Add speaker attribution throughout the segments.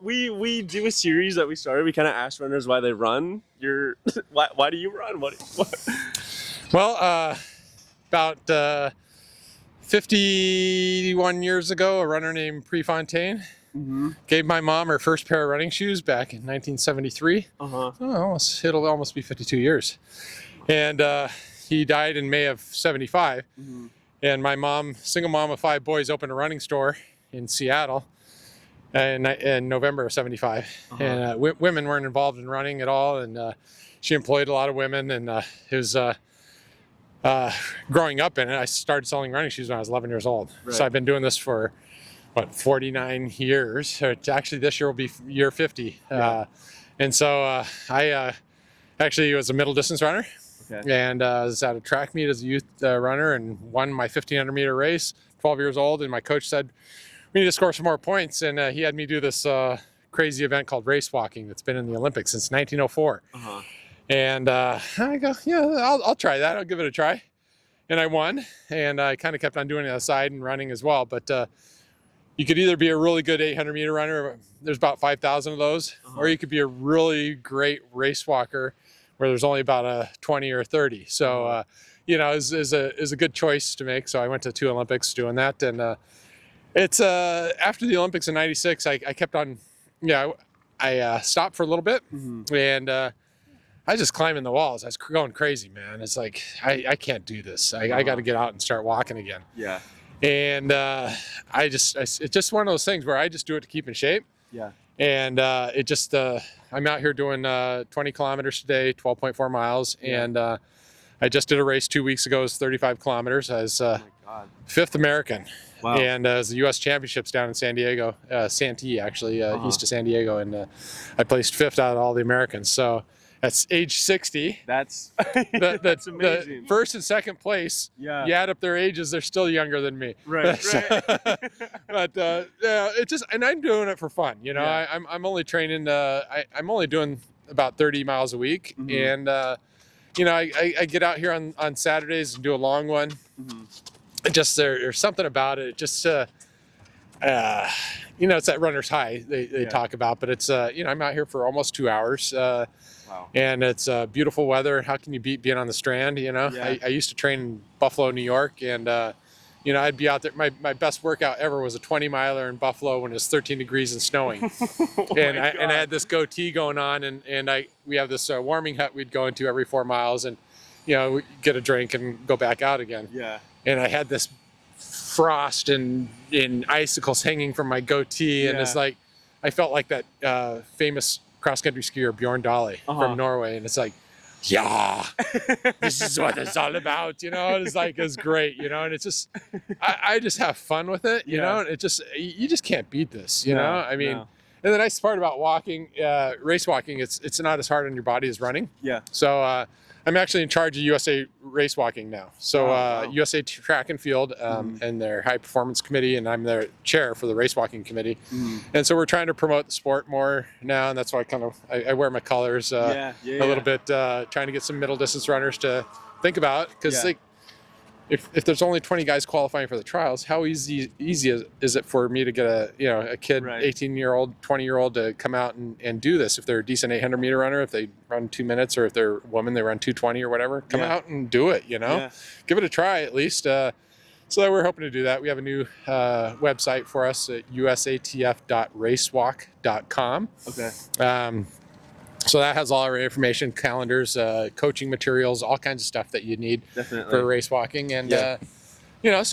Speaker 1: we do a series that we started. We kind of ask runners why they run. Why do you run? What?
Speaker 2: Well, about 51 years ago, a runner named Prefontaine gave my mom her first pair of running shoes back in 1973. It'll almost be 52 years. And he died in May of 75. And my mom, single mom of 5 boys, opened a running store in Seattle in November of 75. And women weren't involved in running at all. And she employed a lot of women. And it was growing up in it, I started selling running shoes when I was 11 years old.
Speaker 1: Right.
Speaker 2: So I've been doing this for, 49 years. Actually, this year will be year 50.
Speaker 1: Yeah.
Speaker 2: And so I actually was a middle distance runner.
Speaker 1: Okay.
Speaker 2: And was at a track meet as a youth runner and won my 1,500 meter race, 12 years old. And my coach said, we need to score some more points. And he had me do this crazy event called race walking that's been in the Olympics since 1904. And I go, yeah, I'll try that. I'll give it a try. And I won. And I kind of kept on doing it on the side and running as well. But you could either be a really good 800 meter runner. There's about 5,000 of those. Or you could be a really great race walker where there's only about a 20 or 30. So, is a good choice to make. So I went to 2 Olympics doing that. And it's after the Olympics in 96, I kept on, I stopped for a little bit. And I was just climbing the walls. I was going crazy, man. It's like, I can't do this. I got to get out and start walking again.
Speaker 1: Yeah.
Speaker 2: And it's just one of those things where I just do it to keep in shape.
Speaker 1: Yeah.
Speaker 2: And I'm out here doing 20 kilometers today, 12.4 miles.
Speaker 1: Yeah.
Speaker 2: And I just did a race 2 weeks ago. It was 35 kilometers. I was 5th American.
Speaker 1: Wow.
Speaker 2: And it was the U.S. Championships down in San Diego, Santee actually, east of San Diego. And I placed 5th out of all the Americans. So that's age 60.
Speaker 1: That's
Speaker 2: That's
Speaker 1: amazing.
Speaker 2: The first and second place, you add up their ages, they're still younger than me.
Speaker 1: Right.
Speaker 2: But it's just, and I'm doing it for fun. I'm only training. I'm only doing about 30 miles a week, and I get out here on Saturdays and do a long one. It just there's something about it. Just it's that runner's high they talk about, but it's I'm out here for almost 2 hours.
Speaker 1: Wow.
Speaker 2: And it's beautiful weather. How can you beat being on the Strand? I used to train in Buffalo, New York, and I'd be out there. My best workout ever was a 20 miler in Buffalo when it was 13 degrees and snowing. And I had this goatee going on, and we have this warming hut we'd go into every 4 miles, and we get a drink and go back out again.
Speaker 1: Yeah.
Speaker 2: And I had this frost and icicles hanging from my goatee, and it's like I felt like that famous cross-country skier Bjorn Dale from Norway, and it's like, this is what it's all about, it's great, and it's just I just have fun with it, and you just can't beat this, And the nice part about walking, race walking, it's not as hard on your body as running. So I'm actually in charge of USA race walking now. So USA Track and Field and their high performance committee, and I'm their chair for the race walking committee. And so we're trying to promote the sport more now, and that's why I wear my colors a little bit, trying to get some middle distance runners to think about, because if there's only 20 guys qualifying for the trials, how easy is it for me to get a kid, 18-year-old, 20-year-old to come out and do this? If they're a decent 800 meter runner, if they run 2 minutes, or if they're a woman, they run 2:20 or whatever, come out and do it, give it a try at least. So that we're hoping to do that. We have a new website for us at usatf.racewalk.com.
Speaker 1: Okay.
Speaker 2: So that has all our information, calendars, coaching materials, all kinds of stuff that you need for race walking. And, so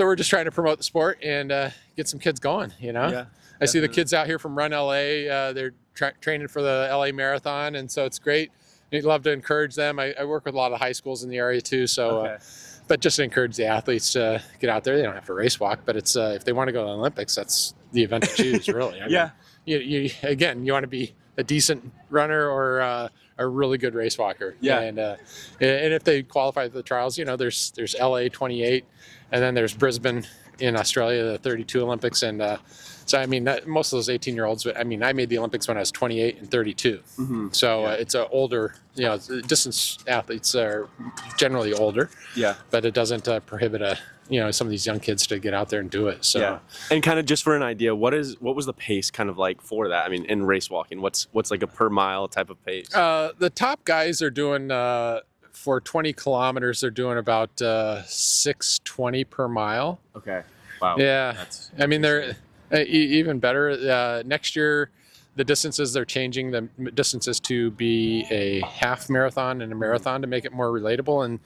Speaker 2: we're just trying to promote the sport and get some kids going, I see the kids out here from Run LA. They're training for the LA Marathon. And so it's great. I'd love to encourage them. I work with a lot of high schools in the area too. So, but just to encourage the athletes to get out there. They don't have to race walk, but it's if they want to go to the Olympics, that's the event to choose, really. You want to be a decent runner or a really good race walker. And if they qualify for the trials, there's LA 28, and then there's Brisbane in Australia, the 32 Olympics, and So I mean, most of those 18-year-olds. I mean, I made the Olympics when I was 28 and 32. So it's a older. Distance athletes are generally older.
Speaker 1: Yeah.
Speaker 2: But it doesn't prohibit some of these young kids to get out there and do it. So.
Speaker 1: Yeah. And kind of just for an idea, what was the pace kind of like for that? I mean, in race walking, what's like a per mile type of pace?
Speaker 2: The top guys are doing for 20 kilometers. They're doing about 6:20 per mile.
Speaker 1: Okay. Wow.
Speaker 2: Yeah. I mean, they're even better. Next year, the distances they're changing the distances to be a half marathon and a marathon to make it more relatable.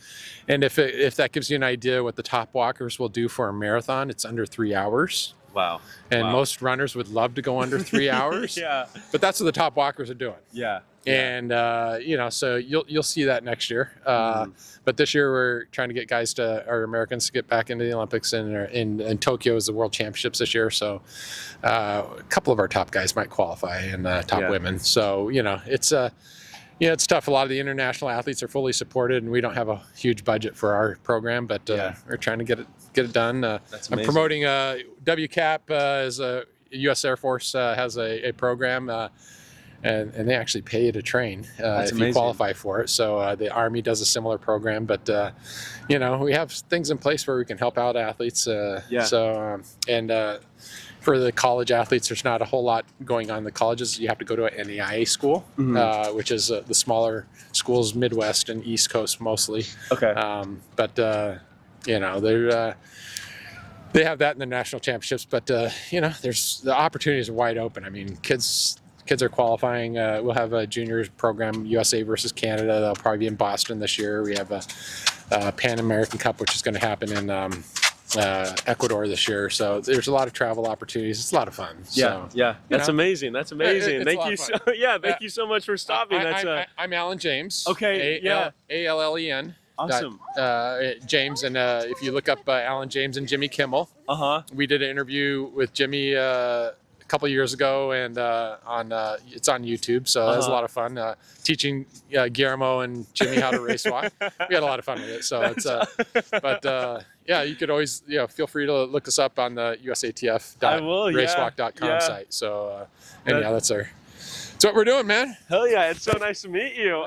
Speaker 2: And if that gives you an idea what the top walkers will do for a marathon, it's under 3 hours.
Speaker 1: Wow.
Speaker 2: And most runners would love to go under 3 hours.
Speaker 1: Yeah.
Speaker 2: But that's what the top walkers are doing.
Speaker 1: Yeah.
Speaker 2: And so you'll see that next year. But this year we're trying to get our Americans to get back into the Olympics, and in Tokyo is the World Championships this year. So a couple of our top guys might qualify, and top women. So it's tough. A lot of the international athletes are fully supported, and we don't have a huge budget for our program, but we're trying to get it done.
Speaker 1: That's amazing.
Speaker 2: I'm promoting WCAP as a U.S. Air Force has a program. And they actually pay you to train if you qualify for it. So the Army does a similar program, but we have things in place where we can help out athletes. So for the college athletes, there's not a whole lot going on in the colleges. You have to go to an NAIA school, which is the smaller schools, Midwest and East Coast mostly.
Speaker 1: Okay.
Speaker 2: But they have that in the national championships. But there's the opportunities are wide open. I mean, kids are qualifying. We'll have a juniors program, USA versus Canada. They'll probably be in Boston this year. We have a Pan American Cup, which is going to happen in Ecuador this year. So there's a lot of travel opportunities. It's a lot of fun.
Speaker 1: That's amazing. That's amazing. Thank you. Thank you so much for stopping.
Speaker 2: I'm Alan James.
Speaker 1: Okay.
Speaker 2: Allen.
Speaker 1: Awesome.
Speaker 2: James, and if you look up Alan James and Jimmy Kimmel, we did an interview with Jimmy couple years ago, and it's on YouTube, so that was a lot of fun teaching Guillermo and Jimmy how to race walk. We had a lot of fun with it. So it's you could always feel free to look us up on the usatf.racewalk.com site. So that's what we're doing, man.
Speaker 1: Hell yeah, it's so nice to meet you.